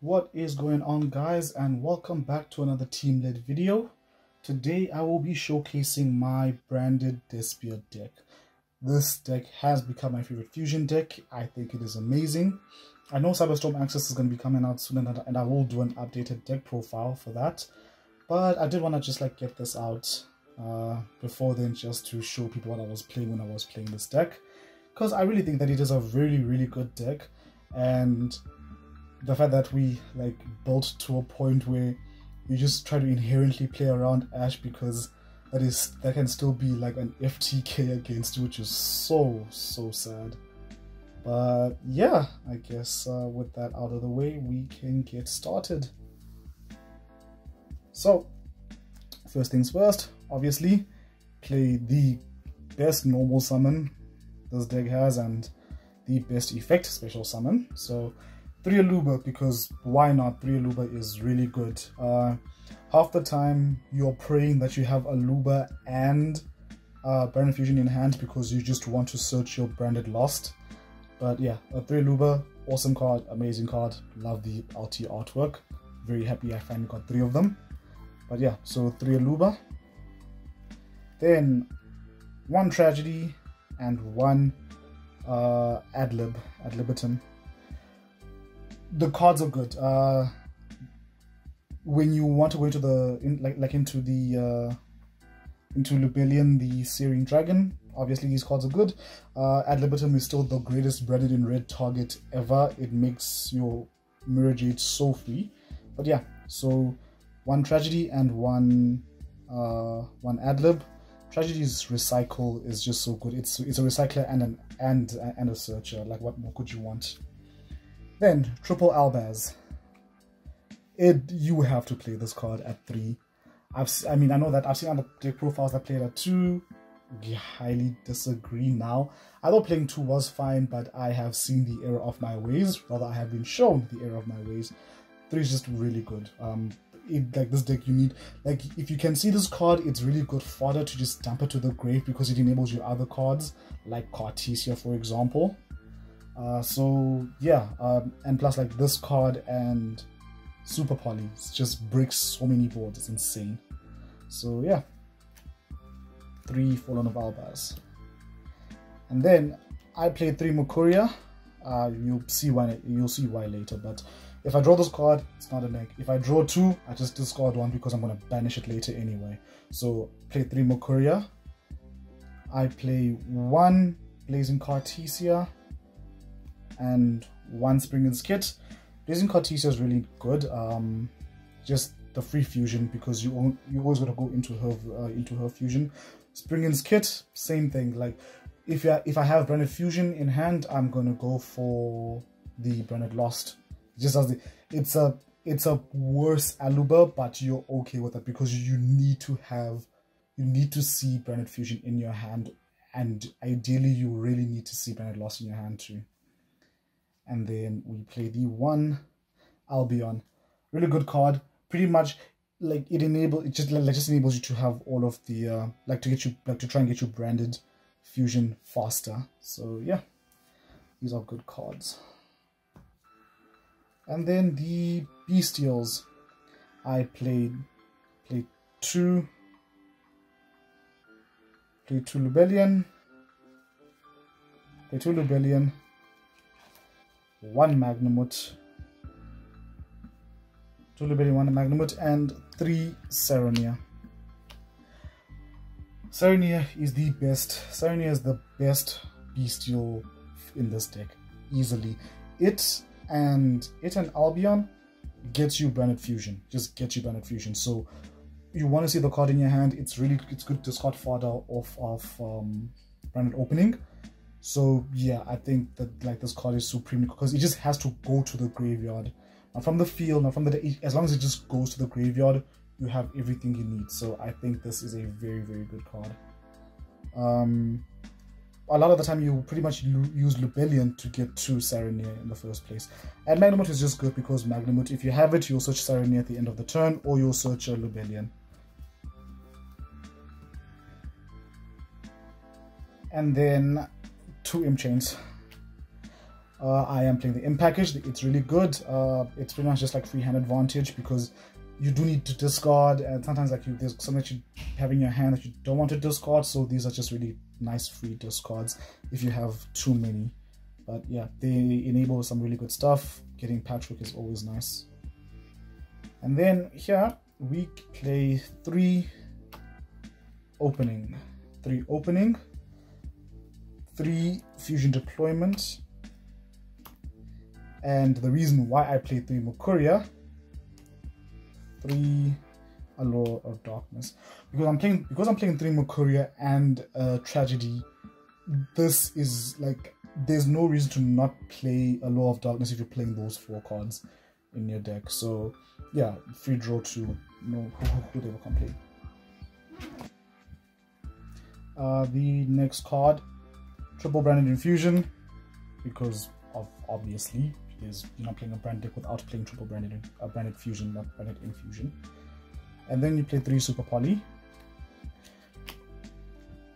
What is going on, guys, and welcome back to another team-led video. Today I will be showcasing my branded Bystial deck. This deck has become my favorite fusion deck. I think it is amazing. I know Cyberstorm Access is going to be coming out soon, and I will do an updated deck profile for that, but I did want to just get this out before then, just to show people what I was playing when I was playing this deck, because I really think that it is a really good deck. And the fact that we built to a point where you just try to inherently play around Ash, because that can still be like an FTK against you, which is so sad. But yeah, I guess with that out of the way, we can get started. So first things first, obviously play the best normal summon this deck has and the best effect special summon. So 3 Aluba, because why not? 3 Aluba is really good. Half the time you're praying that you have Aluba and Branded Fusion in hand because you just want to search your Branded Lost. But yeah, a 3 Aluba, awesome card, amazing card. Love the LT artwork. Very happy I finally got 3 of them. But yeah, so 3 Aluba. Then 1 Tragedy and 1 ad libitum. The cards are good. When you want to go into the into Lubellion, the Searing Dragon, obviously these cards are good. Ad libitum is still the greatest branded in red target ever. It makes your Mirror Jade so free. But yeah, so 1 Tragedy and 1 Adlib. Tragedy's recycle is just so good. It's a recycler and a searcher. Like, what more could you want? Then triple Albaz. You have to play this card at 3. I know that I've seen other deck profiles that play it at 2. I highly disagree now. I thought playing 2 was fine, but I have seen the error of my ways. Rather, I have been shown the error of my ways. 3 is just really good. This deck, you need, if you can see this card, it's really good fodder to just dump it to the grave, because it enables your other cards like Cartesia, for example. So yeah, and plus this card and Super Poly just breaks so many boards. It's insane. So yeah, 3 Fallen of Albaz. And then I played 3 Mukuria. You'll see why later, but if I draw this card, it's not a neg. If I draw 2, I just discard 1 because I'm going to banish it later anyway. So play 3 Mukuria. I play 1 Blazing Cartesia and 1 Springen's Kit. Blazing Cartesia is really good. Just the free fusion, because you always got to go into her fusion. Springen's Kit, same thing. If I have Branded Fusion in hand, I'm gonna go for the Branded Lost. Just as it's a worse Aluba, but you're okay with it because you need to see Branded Fusion in your hand, and ideally you really need to see Branded Lost in your hand too. And then we play the 1 Albion. Really good card. Pretty much it just enables you to have all of the to try and get your Branded Fusion faster. So yeah, these are good cards. And then the Bystials, I played 2 Lubellion, 1 Magnamut, 2 Lubellion, 1 Magnamut, and 3 Saronia. Saronia is the best. Saronia is the best Bystial in this deck, easily. It and Albion gets you Branded Fusion. Just gets you Branded Fusion. So you want to see the card in your hand. It's good discard fodder off of Branded Opening. So yeah, I think that this card is supreme because it just has to go to the graveyard. Not from the field, not from the, as long as it just goes to the graveyard, you have everything you need. So I think this is a very good card. A lot of the time you pretty much use Lubellion to get to Saronia in the first place. And Magnamut is just good because Magnamut, if you have it, you'll search Saronia at the end of the turn, or you'll search a Lubellion. And then 2 Imp Chains. I am playing the imp package. It's really good. It's pretty much just like free hand advantage because you do need to discard, and sometimes like there's something that you have in your hand that you don't want to discard, so these are just really nice free discards if you have too many. But yeah, they enable some really good stuff. Getting Patchwork is always nice. And then here we play 3 opening, 3 fusion deployment, and the reason why I play 3 Mukuria, 3 Allure of Darkness, because I'm playing 3 Mukuria and Tragedy. This is like, there's no reason to not play Allure of Darkness if you're playing those 4 cards in your deck. So yeah, free draw to know who they will complain. The next card, triple branded infusion, because of obviously is you're not playing a brand deck without playing triple branded fusion, not branded infusion. And then you play 3 super poly.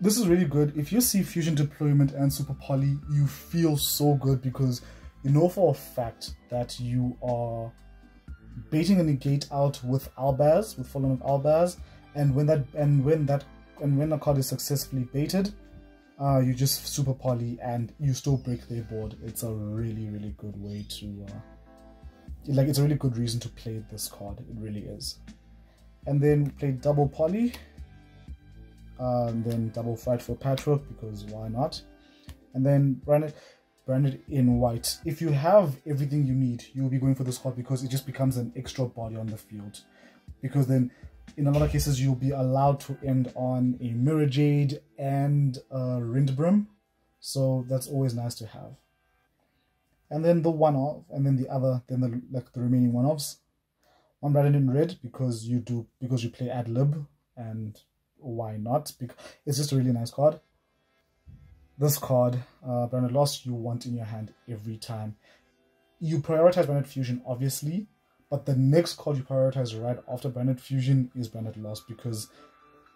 This is really good. If you see fusion deployment and super poly, you feel so good because you know for a fact that you are baiting a negate out with Albaz, with Fallen of Albaz, and when the card is successfully baited, you just super poly and you still break their board. It's a really good way to it's a really good reason to play this card. It really is. And then we play double poly, and then double fight for Patchwork because why not? And then branded in white. If you have everything you need, you'll be going for this card because it just becomes an extra body on the field. Because then in a lot of cases you'll be allowed to end on a Mirror Jade and a Rindbrim, so that's always nice to have. And then the one-off, and then the remaining one-offs. One branded in red because you play ad lib, and why not? Because it's just a really nice card. This card, Branded Lost, you want in your hand every time. You prioritize Branded Fusion, obviously, but the next card you prioritize right after Branded Fusion is Branded Lost, because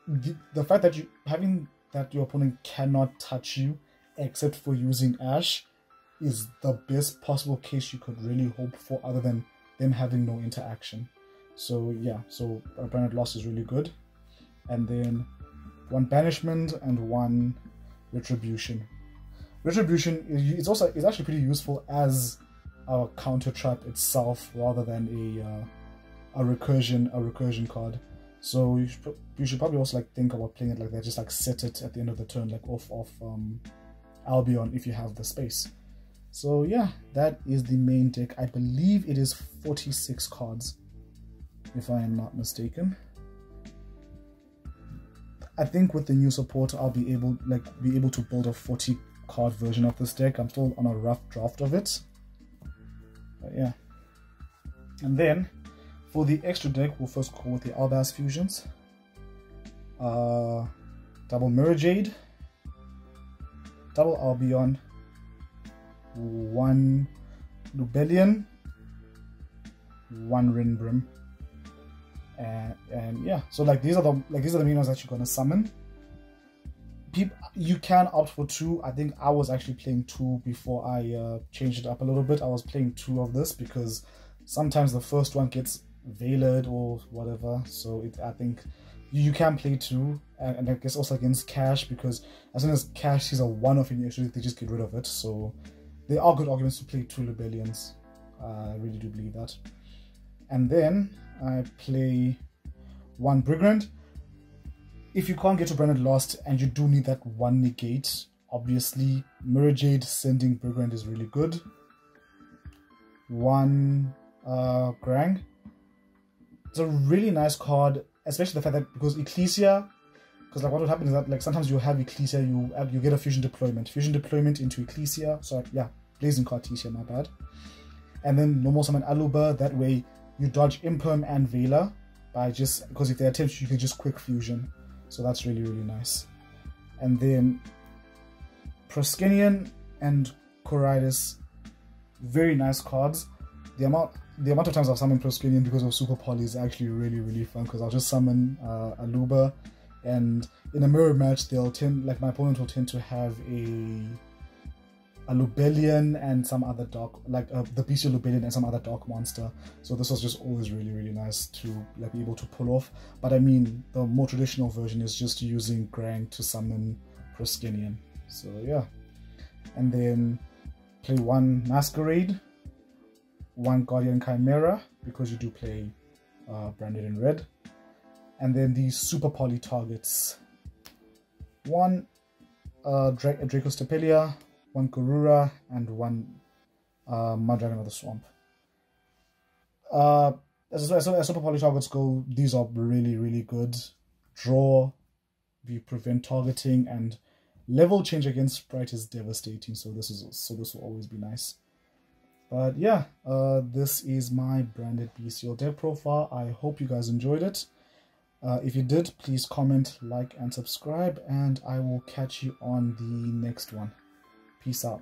the fact that your opponent cannot touch you except for using Ash is the best possible case you could really hope for, other than them having no interaction. So yeah, so Branded Lost is really good. And then 1 banishment and 1 retribution. Retribution is actually pretty useful as a counter trap itself rather than a recursion card. So you should probably also like think about playing it like that, just like set it at the end of the turn, like off Albion if you have the space. So yeah, that is the main deck. I believe it is 46 cards, if I am not mistaken. I think with the new support I'll be able to build a 40 card version of this deck. I'm still on a rough draft of it, but yeah. And then for the extra deck, we'll first go with the Albaz fusions. Double Mirror Jade, double Albion, 1 Lubellion, 1 Rindbrim. And yeah, so like these are the main ones that you're gonna summon. You can opt for 2. I think I was actually playing 2 before I changed it up a little bit. I was playing 2 of this because sometimes the first one gets veiled or whatever. So I think you can play 2, and I guess also against Cash, because as soon as Cash sees a 1-off in your extra, they just get rid of it. So there are good arguments to play 2 Lubellions. I really do believe that. And then I play 1 Brigand. If you can't get to Branded Lost and you do need that 1 negate, obviously Mirror Jade sending Brigand is really good. 1 Grang. It's a really nice card, especially the fact that because Ecclesia, because like what would happen is that like sometimes you have Ecclesia, you get a fusion deployment into Ecclesia. So yeah, Blazing Cartesia, my bad. And then normal summon Aluba. That way you dodge Imperm and Veiler by just, because if they attempt you can just quick fusion. So that's really nice. And then Proskenion and Coridas, very nice cards. The amount of times I've summoned Proskenion because of Super Poly is actually really fun, because I'll just summon Aluba, and in a mirror match they'll tend, like my opponent will tend to have a a Lubellian and some other dark, like the Bystial Lubellian and some other dark monster. So this was just always really, really nice to like be able to pull off. But I mean, the more traditional version is just using Grang to summon Proskenian. So yeah, and then play 1 Masquerade, 1 Guardian Chimera, because you do play branded in red, and then these super poly targets: 1 Dracostapelia, 1 Garura, and 1 Mandragon of the Swamp. As super poly targets go, these are really, really good. Draw, you prevent targeting, and level change against Sprite is devastating, so this will always be nice. But yeah, this is my branded Bystial deck profile. I hope you guys enjoyed it. If you did, please comment, like, and subscribe, and I will catch you on the next one. Peace out.